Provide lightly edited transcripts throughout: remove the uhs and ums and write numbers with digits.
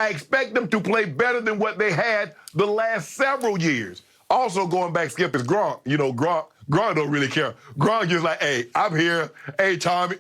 I expect them to play better than what they had the last several years. Also, going back, Skip, is Gronk. You know, Gronk don't really care. Gronk just like, hey, I'm here. Hey, Tommy,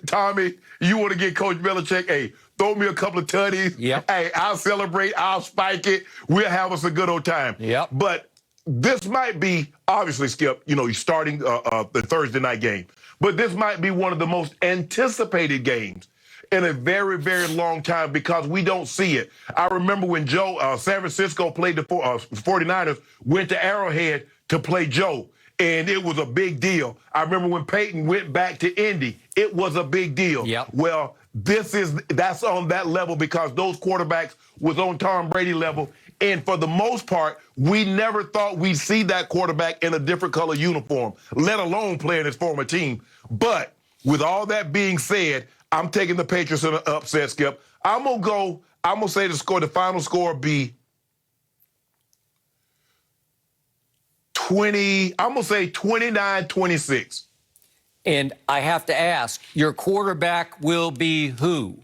you want to get Coach Belichick? Hey, throw me a couple of tutties. Yep. Hey, I'll celebrate. I'll spike it. We'll have us a good old time. Yep. But this might be, obviously, Skip, you know, you're starting the Thursday night game. But this might be one of the most anticipated games in a very, very long time because we don't see it. I remember when San Francisco played the 49ers, went to Arrowhead to play Joe, and it was a big deal. I remember when Peyton went back to Indy, it was a big deal. Yep. Well, that's on that level because those quarterbacks was on Tom Brady level, and for the most part, we never thought we'd see that quarterback in a different color uniform, let alone playing his former team. But with all that being said, I'm taking the Patriots in an upset, Skip. I'm going to say the final score be 20, I'm going to say 29-26. And I have to ask, your quarterback will be who?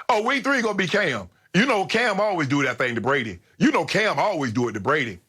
Oh, week 3 going to be Cam. You know Cam always do that thing to Brady. You know Cam always do it to Brady.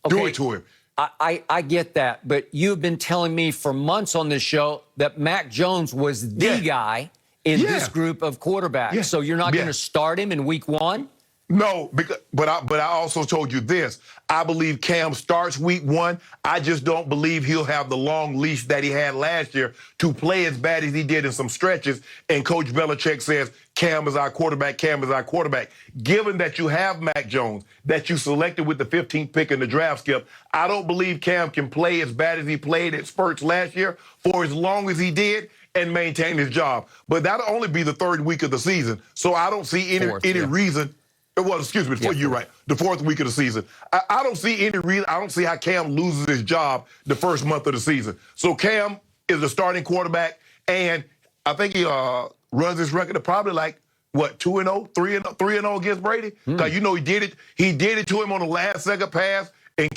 Okay. Do it to him. I get that, but you've been telling me for months on this show that Mac Jones was the guy in this group of quarterbacks. Yeah. So you're not going to start him in week 1? No, but I also told you this. I believe Cam starts week 1. I just don't believe he'll have the long leash that he had last year to play as bad as he did in some stretches. And Coach Belichick says, Cam is our quarterback, Cam is our quarterback. Given that you have Mac Jones, that you selected with the 15th pick in the draft, Skip, I don't believe Cam can play as bad as he played at spurts last year for as long as he did and maintain his job. But that'll only be the 3rd week of the season. So I don't see any reason. Well, excuse me, you're right. The 4th week of the season. I don't see any reason. I don't see how Cam loses his job the first month of the season. So Cam is the starting quarterback, and I think he runs his record of probably like, what, 2-0, 3-0 against Brady? Because you know he did it to him on the last second pass in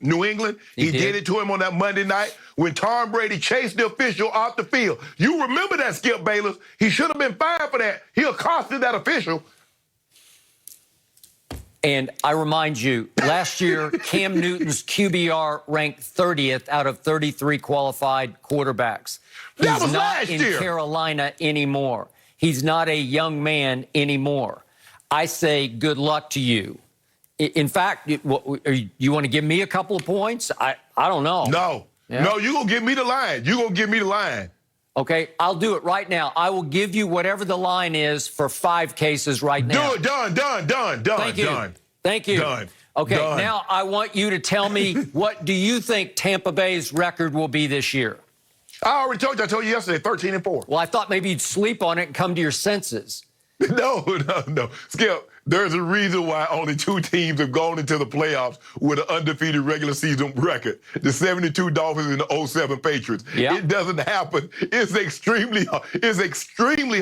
New England. He did it to him on that Monday night when Tom Brady chased the official off the field. You remember that, Skip Bayless. He should have been fined for that. He accosted that official. And I remind you, last year, Cam Newton's QBR ranked 30th out of 33 qualified quarterbacks. He's not in Carolina anymore. He's not a young man anymore. I say good luck to you. In fact, you want to give me a couple of points? I don't know. No, you're going to give me the line. You're going to give me the line. Okay, I'll do it right now. I will give you whatever the line is for 5 cases right now. Do it. Done. Thank you. Thank you. Done. Okay, now I want you to tell me what do you think Tampa Bay's record will be this year? I already told you. I told you yesterday, 13-4. Well, I thought maybe you'd sleep on it and come to your senses. No. Skip, there's a reason why only 2 teams have gone into the playoffs with an undefeated regular season record. The 72 Dolphins and the 07 Patriots. Yep. It doesn't happen. It's extremely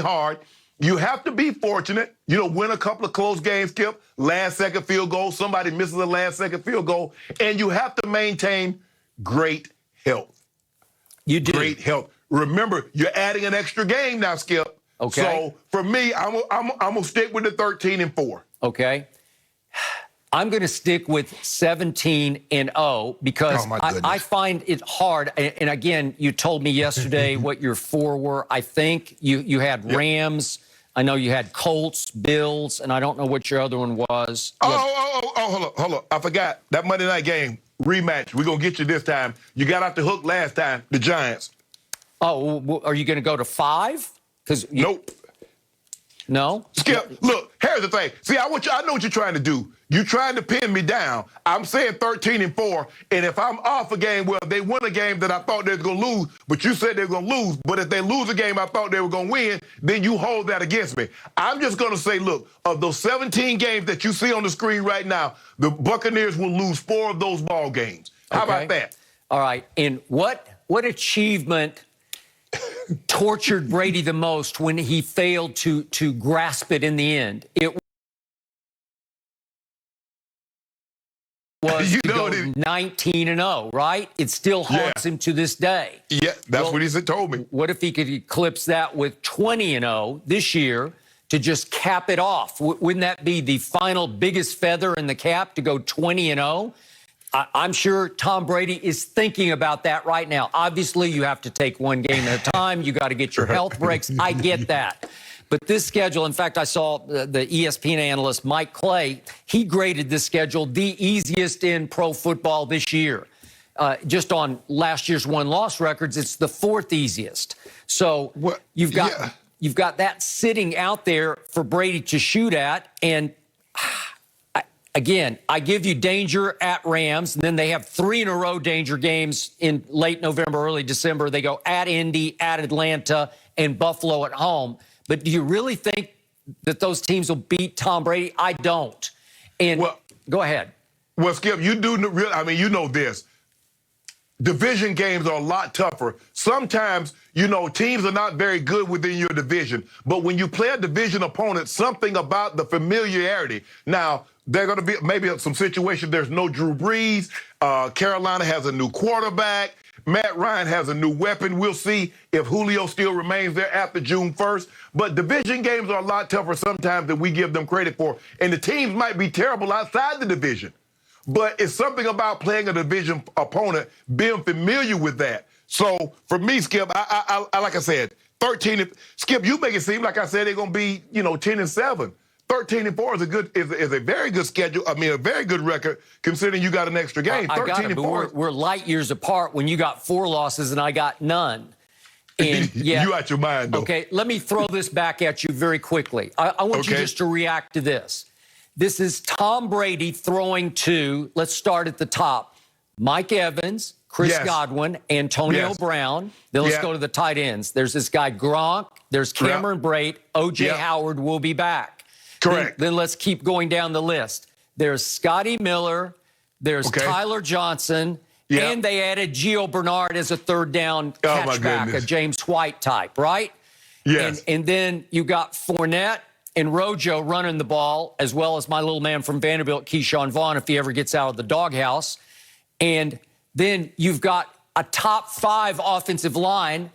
hard. You have to be fortunate, win a couple of close games, Skip, last-second field goal, somebody misses a last-second field goal, and you have to maintain great health. You do. Great health. Remember, you're adding an extra game now, Skip. Okay. So, for me, I'm going to stick with the 13-4. Okay. I'm going to stick with 17-0 because I find it hard. And again, you told me yesterday what your 4 were. I think you had Rams. I know you had Colts, Bills, and I don't know what your other one was. Hold on. I forgot. That Monday night game, rematch. We're going to get you this time. You got off the hook last time, the Giants. Oh, are you going to go to 5? Nope. No? Skip, look, here's the thing. See, I know what you're trying to do. You're trying to pin me down. I'm saying 13-4, and if I'm off a game, well, they won a game that I thought they were going to lose, but you said they were going to lose. But if they lose a game I thought they were going to win, then you hold that against me. I'm just going to say, look, of those 17 games that you see on the screen right now, the Buccaneers will lose 4 of those ball games. How about that? All right. And what achievement tortured Brady the most when he failed to grasp it in the end? It was 19-0, right? It still haunts him to this day. Yeah, that's what he told me. What if he could eclipse that with 20-0 this year to just cap it off? Wouldn't that be the final biggest feather in the cap to go 20-0? I'm sure Tom Brady is thinking about that right now. Obviously, you have to take one game at a time. You got to get your health breaks. I get that. But this schedule, in fact, I saw the ESPN analyst Mike Clay. He graded this schedule the easiest in pro football this year. Just on last year's win-loss records, it's the fourth easiest. So you've got that sitting out there for Brady to shoot at. And again, I give you danger at Rams, and then they have 3 in a row danger games in late November, early December. They go at Indy, at Atlanta, and Buffalo at home. But do you really think that those teams will beat Tom Brady? I don't. And go ahead. Well, Skip, you know this. Division games are a lot tougher. Sometimes, teams are not very good within your division. But when you play a division opponent, something about the familiarity. Now, there are going to be maybe some situations there's no Drew Brees. Carolina has a new quarterback. Matt Ryan has a new weapon. We'll see if Julio still remains there after June 1st. But division games are a lot tougher sometimes than we give them credit for. And the teams might be terrible outside the division. But it's something about playing a division opponent, being familiar with that. So for me, Skip, I like I said, 13. Skip, you make it seem like I said they're going to be, 10-7. 13-4 is a very good schedule. I mean, a very good record considering you got an extra game. I got it, but we're light years apart when you got 4 losses and I got none. And yet, you out your mind, though. Okay, let me throw this back at you very quickly. I want you just to react to this. This is Tom Brady throwing to, let's start at the top, Mike Evans, Chris Godwin, Antonio Brown. Then let's go to the tight ends. There's this guy Gronk. There's Cameron Brate. O.J. Howard will be back. Correct. Then let's keep going down the list. There's Scotty Miller. There's Tyler Johnson. And they added Gio Bernard as a third down catchback, a James White type, right? Yes. And then you got Fournette and Rojo running the ball, as well as my little man from Vanderbilt, Keyshawn Vaughn, if he ever gets out of the doghouse. And then you've got a top 5 offensive line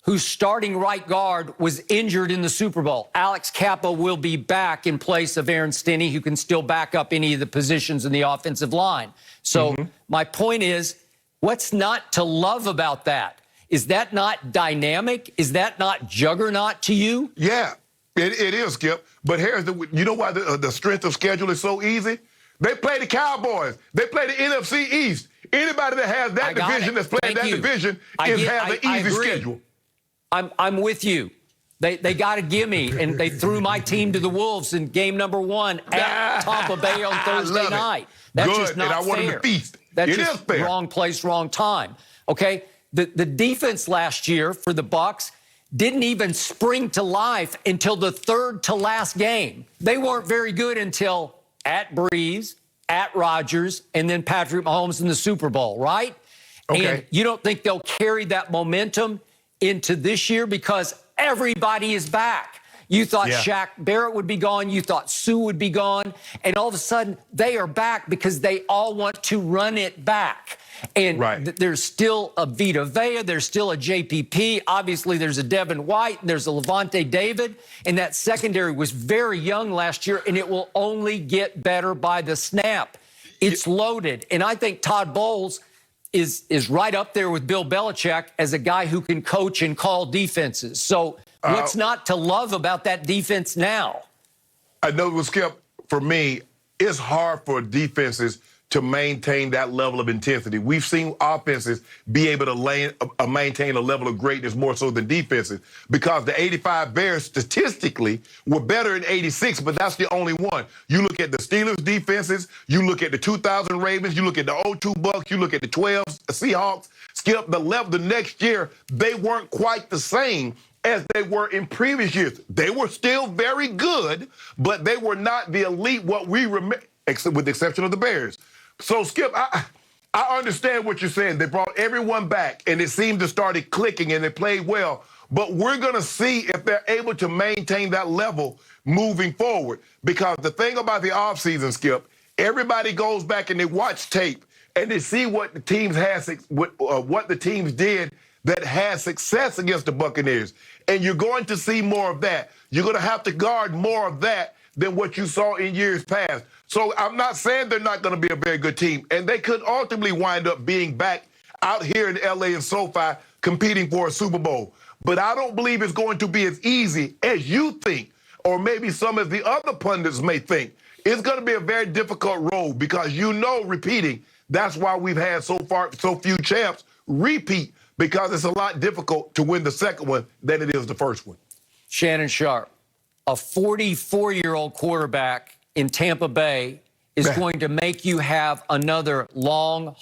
whose starting right guard was injured in the Super Bowl. Alex Kappa will be back in place of Aaron Stinney, who can still back up any of the positions in the offensive line. So my point is, what's not to love about that? Is that not dynamic? Is that not juggernaut to you? Yeah. It is, Skip. But here's you know why the strength of schedule is so easy? They play the Cowboys. They play the NFC East. Anybody that has that division that's playing that division has an easy schedule. I'm with you. They got to give me, and they threw my team to the Wolves in game number 1 at Tampa Bay on Thursday night. That's just not fair. And I wanted to feast. That's just fair. Wrong place, wrong time. Okay, the defense last year for the Bucs didn't even spring to life until the 3rd to last game. They weren't very good until at Breeze, at Rodgers, and then Patrick Mahomes in the Super Bowl, right? Okay. And you don't think they'll carry that momentum into this year because everybody is back. You thought Shaq Barrett would be gone. You thought Sue would be gone. And all of a sudden, they are back because they all want to run it back. And there's still a Vita Vea. There's still a JPP. Obviously, there's a Devin White. There's a Levante David. And that secondary was very young last year, and it will only get better by the snap. It's loaded. And I think Todd Bowles is right up there with Bill Belichick as a guy who can coach and call defenses. So what's not to love about that defense now? I know, Skip, for me, it's hard for defenses to maintain that level of intensity. We've seen offenses be able to maintain a level of greatness more so than defenses because the 85 Bears statistically were better in 86, but that's the only one. You look at the Steelers defenses, you look at the 2000 Ravens, you look at the 02 Bucks, you look at the 12 Seahawks, Skip, the next year, they weren't quite the same as they were in previous years. They were still very good, but they were not the elite what we remember, with the exception of the Bears. So, Skip, I understand what you're saying. They brought everyone back, and it seemed to start clicking, and they played well. But we're going to see if they're able to maintain that level moving forward. Because the thing about the offseason, Skip, everybody goes back and they watch tape, and they see what the teams did that had success against the Buccaneers. And you're going to see more of that. You're going to have to guard more of that than what you saw in years past. So I'm not saying they're not going to be a very good team. And they could ultimately wind up being back out here in L.A. and SoFi competing for a Super Bowl. But I don't believe it's going to be as easy as you think, or maybe some of the other pundits may think. It's going to be a very difficult road because repeating, that's why we've had so few champs repeat, because it's a lot difficult to win the second one than it is the first one. Shannon Sharpe, a 44-year-old quarterback in Tampa Bay is going to make you have another long,